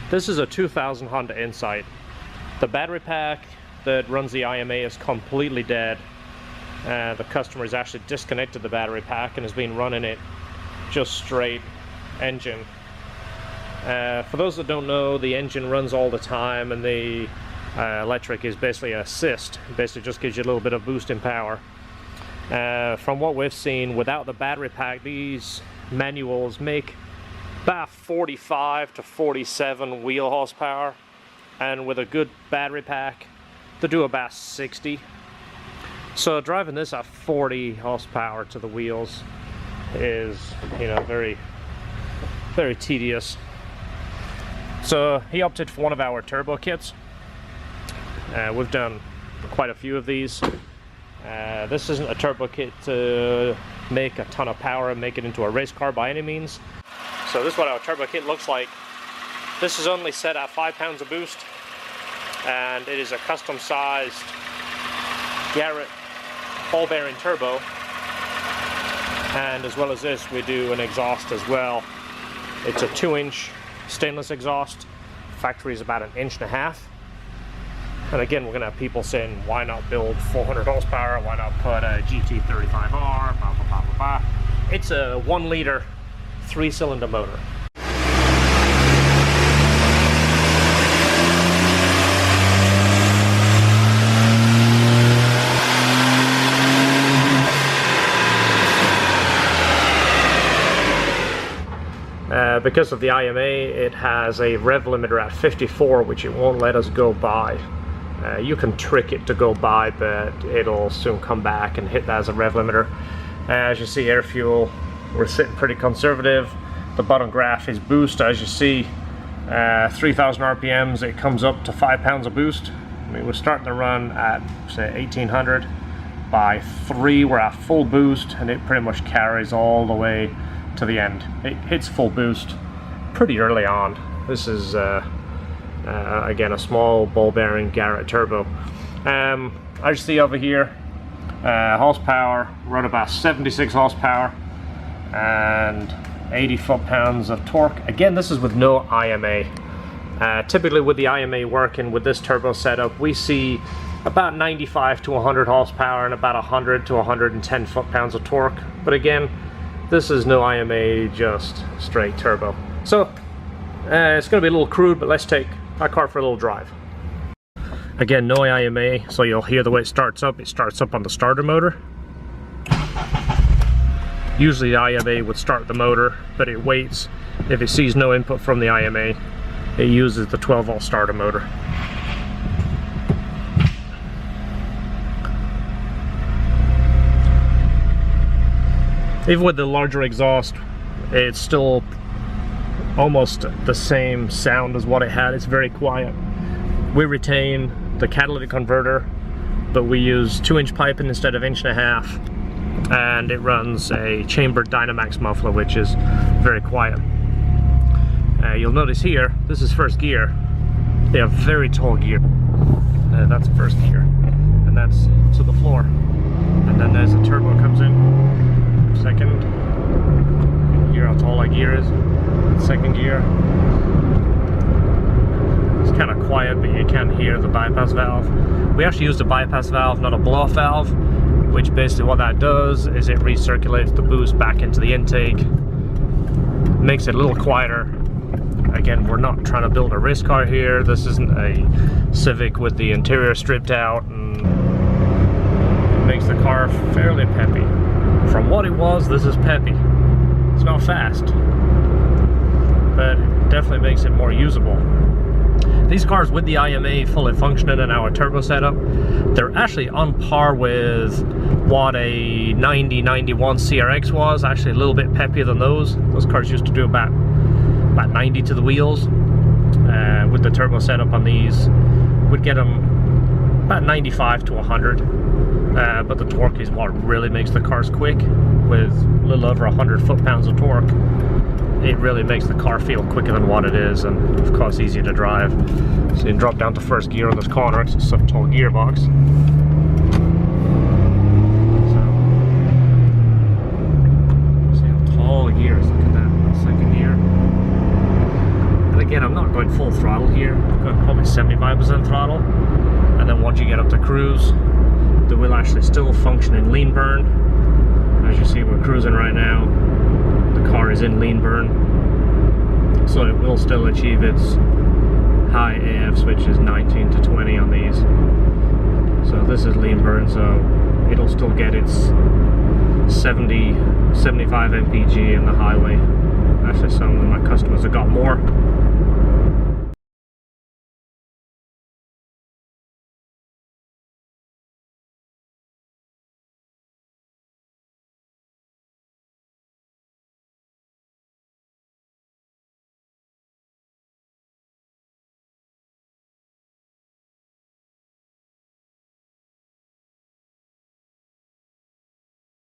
This is a 2000 Honda Insight. The battery pack that runs the IMA is completely dead. The customer has actually disconnected the battery pack and has been running it just straight engine. For those that don't know, the engine runs all the time, and the electric is basically an assist. It basically just gives you a little bit of boost in power. From what we've seen, without the battery pack, these manuals make about 45 to 47 wheel horsepower, and with a good battery pack they do about 60. So driving this at 40 horsepower to the wheels is, you know, very tedious. So he opted for one of our turbo kits. We've done quite a few of these. This isn't a turbo kit to make a ton of power and make it into a race car by any means. So this is what our turbo kit looks like. This is only set at 5 pounds of boost, and it is a custom sized Garrett ball bearing turbo. And as well as this, we do an exhaust as well. It's a 2-inch stainless exhaust. Factory is about 1.5 inches. And again, we're going to have people saying, why not build 400 horsepower? Why not put a GT35R? Blah, blah, blah, blah, blah. It's a 1-liter 3-cylinder motor. Because of the IMA, it has a rev limiter at 54, which it won't let us go by. You can trick it to go by, but it'll soon come back and hit that as a rev limiter. As you see, air fuel, we're sitting pretty conservative. The bottom graph is boost. As you see, 3,000 RPMs, it comes up to 5 pounds of boost. I mean, we're starting to run at, say, 1800. By 3, we're at full boost, and it pretty much carries all the way to the end. It hits full boost pretty early on. This is again a small ball bearing Garrett turbo. As you see over here, horsepower, we're at about 76 horsepower and 80 foot-pounds of torque. Again, this is with no IMA. Typically with the IMA working with this turbo setup, we see about 95 to 100 horsepower and about 100 to 110 foot-pounds of torque. But again, this is no IMA, just straight turbo. So it's going to be a little crude, but let's take our car for a little drive. Again, no IMA, so you'll hear the way it starts up. It starts up on the starter motor. Usually the IMA would start the motor, but it waits. If it sees no input from the IMA, it uses the 12-volt starter motor. Even with the larger exhaust, it's still almost the same sound as what it had. It's very quiet. We retain the catalytic converter, but we use 2-inch piping instead of 1.5 inch, and it runs a chambered Dynamax muffler, which is very quiet. You'll notice here, this is first gear. They have very tall gear. That's first gear, and that's to the floor. And then as the turbo comes in, second gear, how tall that gear is. Second gear. It's kind of quiet, but you can hear the bypass valve. We actually used a bypass valve, not a blow-off valve, which basically what that does is it recirculates the boost back into the intake, makes it a little quieter. Again, we're not trying to build a race car here. This isn't a Civic with the interior stripped out, and it makes the car fairly peppy. From what it was, this is peppy. It's not fast, but it definitely makes it more usable. These cars with the IMA fully functioning in our turbo setup, they're actually on par with what a 9091 CRX was, actually a little bit peppier than those. Those cars used to do about 90 to the wheels. With the turbo setup on these, we'd get them about 95 to 100. But the torque is what really makes the cars quick. With a little over 100 foot-pounds of torque, it really makes the car feel quicker than what it is, and of course easier to drive. So you can drop down to first gear on this corner. It's a sub-tall gearbox. So see how tall the gear is. Look at that, second gear. And again, I'm not going full throttle here. I'm going probably 75% throttle. And then once you get up to cruise, the will actually still function in lean burn. As you see, we're cruising right now. The car is in lean burn. So it will still achieve its high AFs, which is 19 to 20 on these. So this is lean burn, so it'll still get its 70, 75 mpg in the highway. Actually, some of my customers have got more.